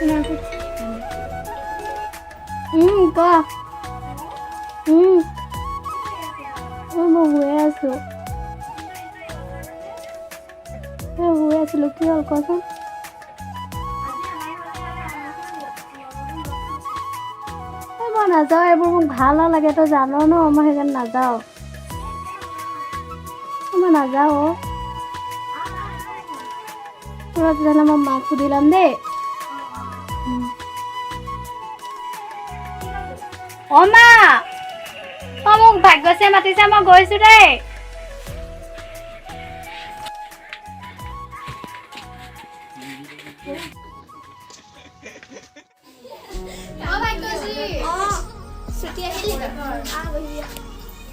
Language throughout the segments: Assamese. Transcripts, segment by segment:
কোৱা মই শুয়ে আছোঁ শুয়ে আছিলোঁ কি হ'ল কোৱাচোন মই নাযাওঁ এইবোৰ মোক ভাল নালাগে তই জান ন মই সেইকাৰণে নাযাওঁ মই নাযাওঁ তেতিয়াহ'লে মই মাক সুধি ল'ম দেই অ মা অ মোক ভাগ্যশ্ৰীয়ে মাতিছে মই গৈছোঁ দেই ছুটি আহিলি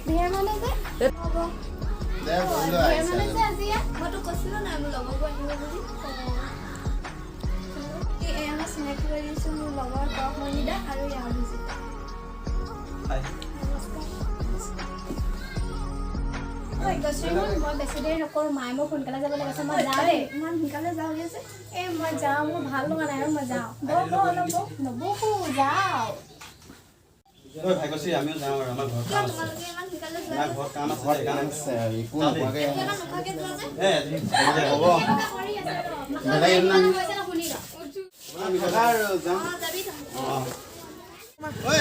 বিহাৰ মানে যে মইতো কৈছিলোঁ নাই মোৰ লগৰবোৰ আহিব বুলি এয়া চিনাকি কৰি দিছোঁ মোৰ লগৰ মণিদা আৰু ইয়াৰ ভিজিটা মই বেছি দেৰি নকৰোঁ মায়ে মোক সোনকালে যাব লাগিছে মই যাওঁ দেই ইমান সোনকালে যাওঁ বুলি আছে মই যাওঁ মোৰ ভাল লগা নাই আৰু মই যাওঁ অলপ নবহো যাওঁ ভাগ্যশ্ৰী আমিও যাওঁ আৰু আমাৰ ঘৰত কাম আছে আমাৰ ঘৰত কাম আছে একো নোখোৱাকৈ হ'ব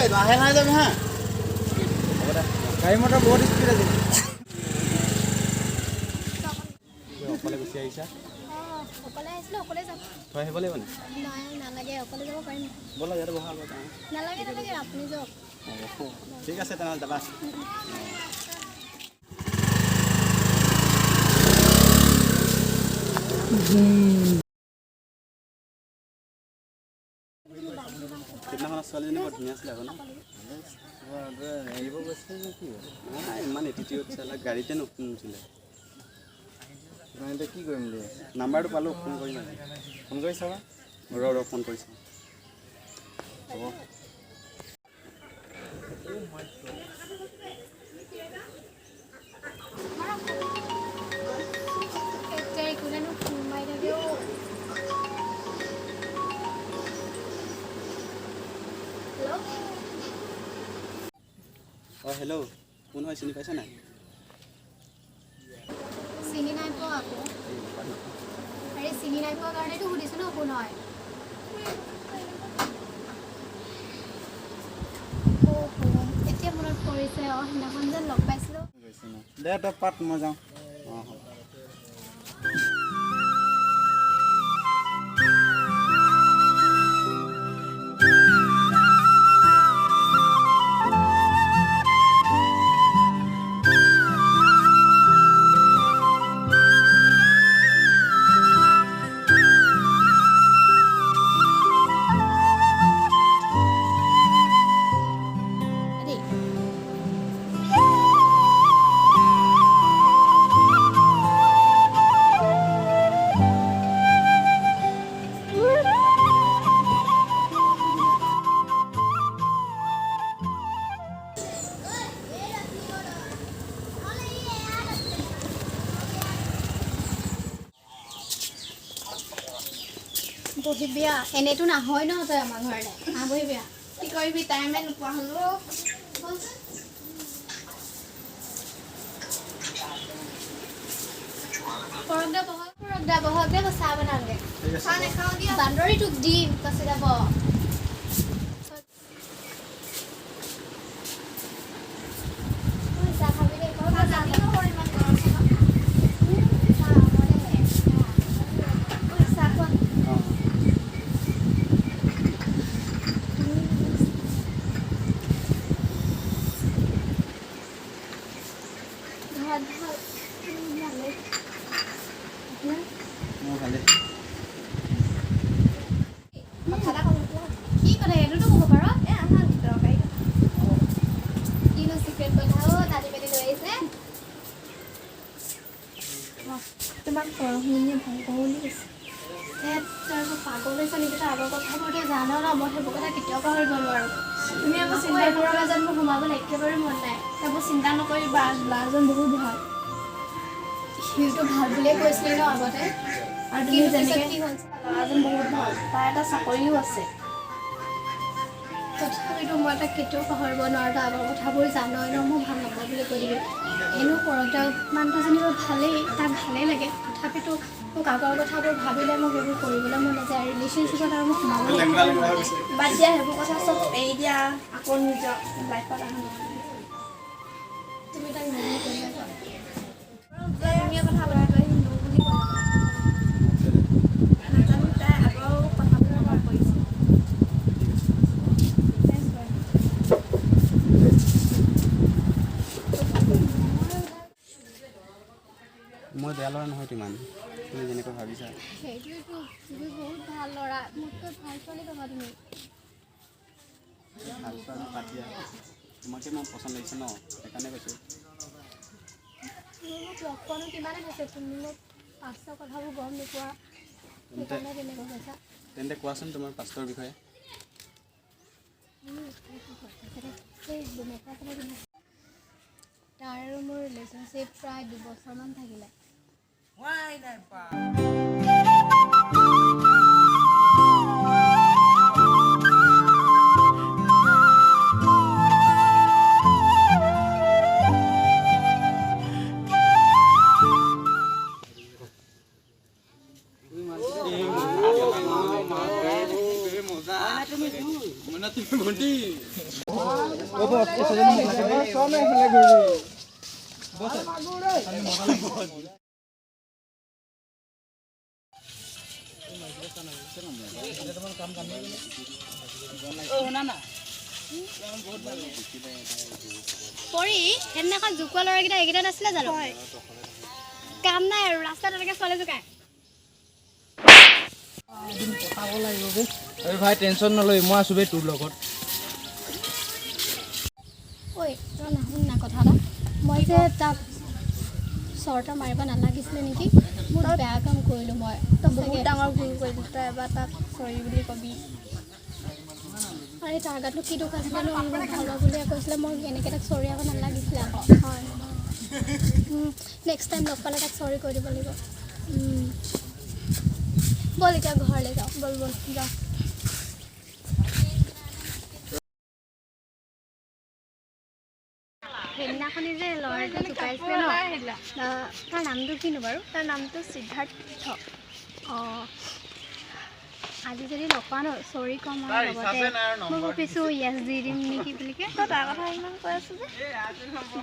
লাহে লাহে যাবি হা গাড়ী মটৰ বহুত স্পীড আছে অকলে গুচি আহিছা অকলে আহিছিলোঁ অকলে যাম থৈ আহিব লাগিব নে নালাগে অকলে যাব পাৰিম ব'লা ইয়াতে বহা নালাগে আপুনি যাওক ঠিক আছে তেনেহ'লে যাবা সেইদিনাখন ছোৱালীজনী বৰ ধুনীয়া আছিলে আকৌ ন এৰিব গৈছিলে নে কি ইমান এটিটিউড চালে গাড়ীতে নুঠিলে এতিয়া কি কৰিম বুলি নাম্বাৰটো পালোঁ ফোন কৰিম ফোন কৰি চাবা ৰ ফোন কৰিছোঁ হ'ব অঁ হেল্ল' কোন হয় চিনি পাইছা নাই চিনি নাই পোৱা আকৌ আৰে চিনি নাই পোৱা কাৰণেতো সুধিছোঁ ন কোন হয় এতিয়া মনত পৰিছে সেইদিনাখন যেন লগ পাইছিলোঁ দে তই পাত মই যাওঁ অঁ হ'ব বহিবিয়া এনেইতো নাহয় ন তই আমাৰ ঘৰলৈ বহিবিয়া কি কৰিবি টাইমে নোপোৱা হ'লো বহক দে চাহ বনালে চাহ নাখাওঁ দিয়া বান্দৰী তোক দিম কৈছে যাব চাহ খাবি দেই কি কথা এইটোতো ক'ব পাৰ কিনো চিক্ৰেট কথা দাদি পেলি লৈ আহিছে তোমাক পৰহিনে ভাল পাওঁ বুলি কৈছে তই পাগল হৈছা নেকি তই আগৰ কথাবোৰ তই জান ন মই সেইবোৰ কথা কেতিয়াও পাহৰিব নোৱাৰোঁ তুমি আকৌ চিন্তাবোৰৰ মাজত মোক সোমাবলৈ একেবাৰে মন নাই সেইবোৰ চিন্তা নকৰিবা ল'ৰাজন বহুত ভাল সিওতো ভাল বুলিয়ে কৈছিলে ন আগতে আৰু তুমি যেনেকৈ ল'ৰাজন বহুত ভাল, তাৰ এটা চাকৰিও আছে। তথাপিতো মই তাক কেতিয়াও পাহৰিব নোৱাৰোঁ। তাৰ আগৰ কথাবোৰ জানই ন, মই ভাল নাপাওঁ বুলি কৈ দিবি। এনেও কৰওঁতে মানুহটো যেনিবা ভালেই, তাক ভালেই লাগে। তথাপিতো মোক আগৰ কথাবোৰ ভাবিলে মোক এইবোৰ কৰিবলৈ মন নাযায়। ৰিলেশ্যনশ্বিপত আৰু মোক সোমাবলৈ বাদ দিয়া, সেইবোৰ কথা চব এৰি দিয়া, আকৌ নিজৰ লাইফত আহা। তুমি তাক নবুলি কৰিলে কোৱা, তুমিয়ে কথা পাতিবা, সি নবুলি ক'লে নাজানো। তাই আগৰ কথাবোৰ মনত পৰিছে। মই বেয়া ল'ৰা নহয় ইমান, তুমি যেনেকৈ ভাবিছা। সেইটোৱেতো, তুমি বহুত ভাল ল'ৰা, মোতকৈ ভাল ছোৱালী পাবা তুমি। ভাল ছোৱালী পাতিয়া, তোমাকে মই পচন্দ লাগিছে ন, সেইকাৰণে কৈছোঁ। তুমি মোক লগ পোৱানো কিমানে হৈছে, তুমি মোক পাছৰ কথাবোৰ গম নোপোৱা, সেইকাৰণে তেনেকৈ কৈছা। তেন্তে কোৱাচোন তোমাৰ পাষ্টৰ বিষয়ে। তাৰ আৰু মোৰ ৰিলেশ্যনশ্বিপ প্ৰায় 2 বছৰমান থাকিলে। পৰি সেইদিনাখন জোকোৱা ল'ৰাকেইটা এইকেইটা নাছিলে জানো? কাম নাই আৰু ৰাস্তাত এনেকৈ ছোৱালী জোকায়। পঠাব লাগিব বে। এই ভাই টেনশ্যন নলয়, মই আছোঁ বে তোৰ লগত। ঐ তই নাশুন না কথা এটা, মই যে তাক চৰ্টা মাৰিব নালাগিছিলে নেকি? বহুত বেয়া কাম কৰিলোঁ মই। তই বহুত ডাঙৰ ভুল কৰিলি, তই এবাৰ তাক চৰি বুলি কবি। আৰে তাৰ গাতনো কি দুখ আছিলে ন, মোক ভাল পাওঁ বুলিয়ে কৈছিলে। মই এনেকৈ তাক চৰি আকৌ নালাগিছিলে আকৌ। হয়, নেক্সট টাইম লগ পালে তাক চৰি কৰি দিব লাগিব। ব'ল এতিয়া ঘৰলৈ যাওঁ, ব'ল যাওঁ। সেইদিনাখনি যে ল'ৰাটো জোকাইছিলে ন, তাৰ নামটো কিনো বাৰু? তাৰ নামটো সিদ্ধাৰ্থ। অঁ, আজি যদি লগ পাওঁ ন, চৰি ক'ম আৰু লগতে মই ভাবিছোঁ য়েছ দি দিম নেকি বুলি। তই তাৰ কথা ইমান কৈ আছোঁ যে,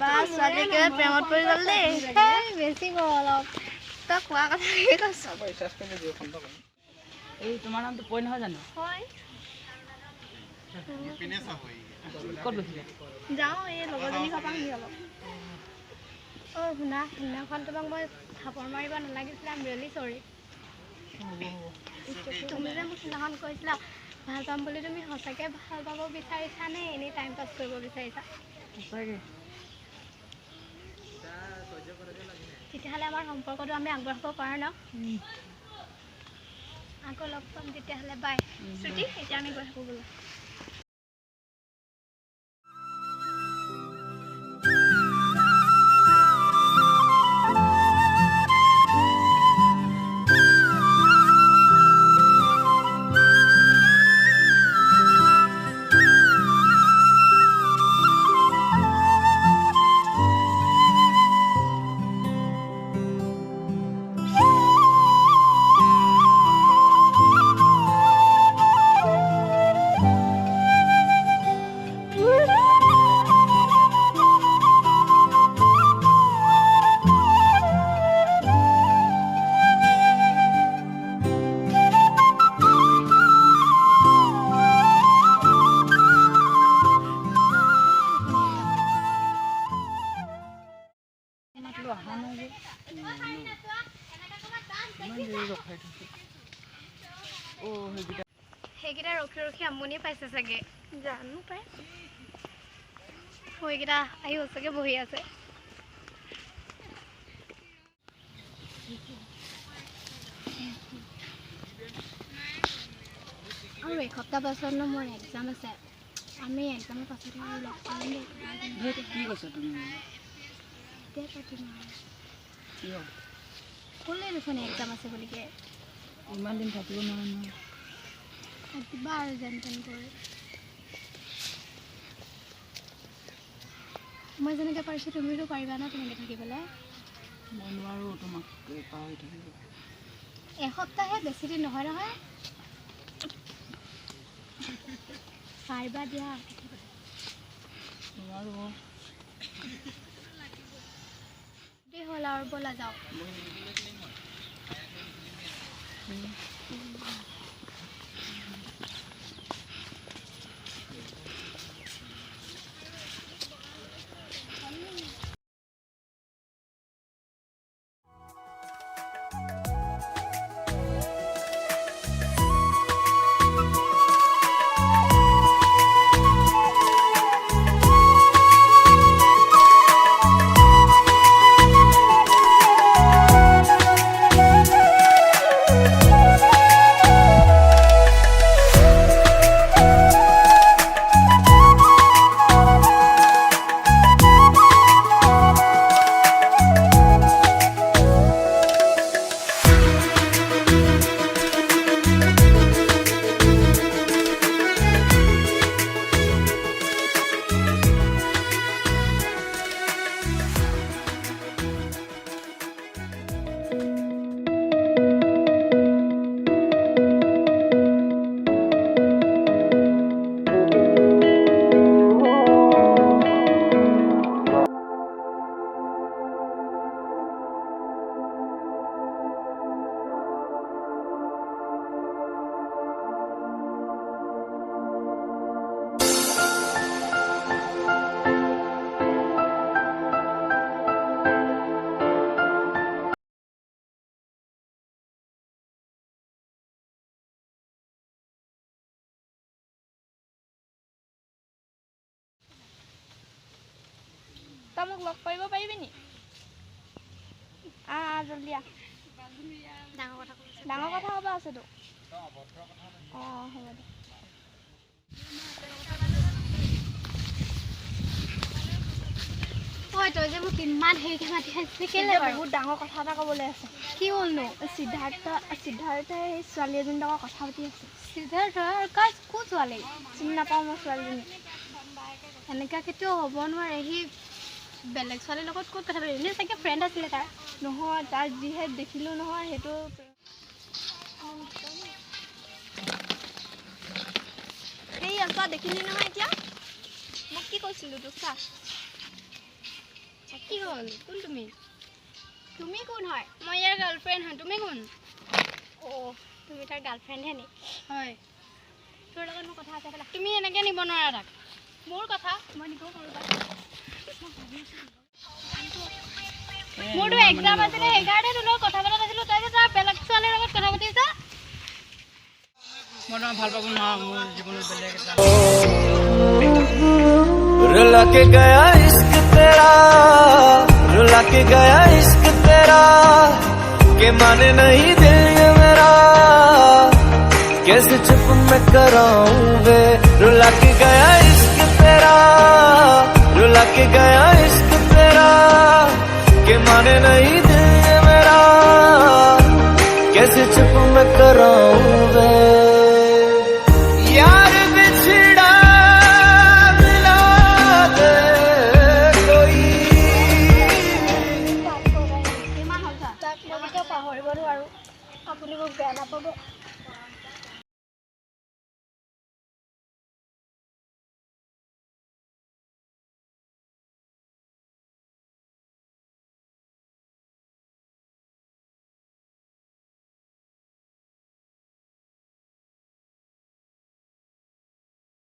বা ছোৱালী একেবাৰে প্ৰেমত পৰি গ'ল দেই। বেছি গ'ল অলপ, তই কোৱা কথা কৈছোঁ। এই তোমাৰ নামটো পৰি নহয় জানো? হয়। ক'ত গৈছিলে? যাওঁ, এই লগৰজনী ঘৰ পামহি অলপ। অঁ শুনা, সেইদিনাখন তোমাক মই থাপৰ মাৰিব নালাগিছিলে। আই এম ৰিয়েলি চৰি। তুমি যে মোক সেইদিনাখন কৈছিলা ভাল পাম বুলি, তুমি সঁচাকৈ ভাল পাব বিচাৰিছা নে এনেই টাইম পাছ কৰিব বিচাৰিছা? সঁচাকৈ। তেতিয়াহ'লে আমাৰ সম্পৰ্কটো আমি আগবঢ়াব পাৰোঁ ন? আকৌ লগ পাম তেতিয়াহ'লে, বাই। শ্ৰুতি, এতিয়া আমি গৈ থাকোঁ বোলো। সেইকেইটা ৰখি ৰখি আমনি পাইছে চাগে, জানো পাই। সেইকেইটা আহি ওচৰকে বহি আছে। আৰু এসপ্তাহ পাছত মোৰ এক্সাম আছে। আমি এক্সামৰ পাছতে আৰু লগ পাম দেই। কি কৈছা তুমি? এতিয়া পাতিম আৰু ক'লে দেখোন এক্সাম আছে বুলিকে। ইমান দিন থাকিব নোৱাৰে নহয়। থাকিবা আৰু যেন তেন কৰি। মই যেনেকৈ পাৰিছোঁ তুমিতো পাৰিবা ন তেনেকৈ থাকিবলৈ। মই নোৱাৰোঁ তোমাক পাহৰি থাকিব। এসপ্তাহে বেছি দিন নহয় নহয়। পাৰিবা দিয়া। নোৱাৰোঁ। হ'ল আৰু ব'লা যাওঁ। তই মোক লগ কৰিব পাৰিবি নি? জল্দি আহ। ডাঙৰ কথা হ'ব আছেতো। হ'ব দে। ঐ তই যে মোক ইমান হেৰিকৈ মাতি আছে কেলে বাৰু? বহুত ডাঙৰ কথা এটা ক'বলৈ আছে। কি হ'লনো? সিদ্ধাৰ্থই সেই ছোৱালী এজনীৰ লগত কথা পাতি আছে। সিদ্ধাৰ্থ কোন ছোৱালী? চিনি নাপাওঁ মই ছোৱালীজনী। এনেকুৱা কেতিয়াও হ'ব নোৱাৰে। সি বেলেগ ছোৱালীৰ লগত ক'ত কথা পাতি এনেই চাগে ফ্ৰেণ্ড আছিলে তাৰ। নহয় তাৰ যিহে দেখিলোঁ নহয় সেইটো। সেই চোৱা দেখিলি নহয় এতিয়া মোক কি কৈছিলোঁ তোক চা। কি হ'ল? কোন তুমি? তুমি কোন হয়? মই ইয়াৰ গাৰ্লফ্ৰেণ্ড হয়। তুমি কোন? তুমি তাৰ গাৰ্লফ্ৰেণ্ডহে নি? হয়। তোৰ লগত মোৰ কথা আছে বোলা। তুমি এনেকৈ নিব নোৱাৰা তাক। মোৰ কথা মই নিব পাৰোঁ। মোৰতো এক্সাম আছিলে সেইকাৰণে তোৰ লগত কথা পতা নাছিলোঁ। তই যে তাৰ বেলেগ ছোৱালীৰ লগত কথা পাতিছ। মই তোমাক ভাল পাব নোৱাৰোঁ। মোৰ জীৱনত বেলেগ এটা रुला के गया इश्क तेरा, रुला के गया इश्क तेरा, के माने नहीं दिल ये मेरा, कैसे चुप मैं कराऊं वे। रुला के गया इश्क तेरा, रुला के गया इश्क तेरा, के माने नहीं दिल ये मेरा, कैसे चुप मैं कराऊं वे।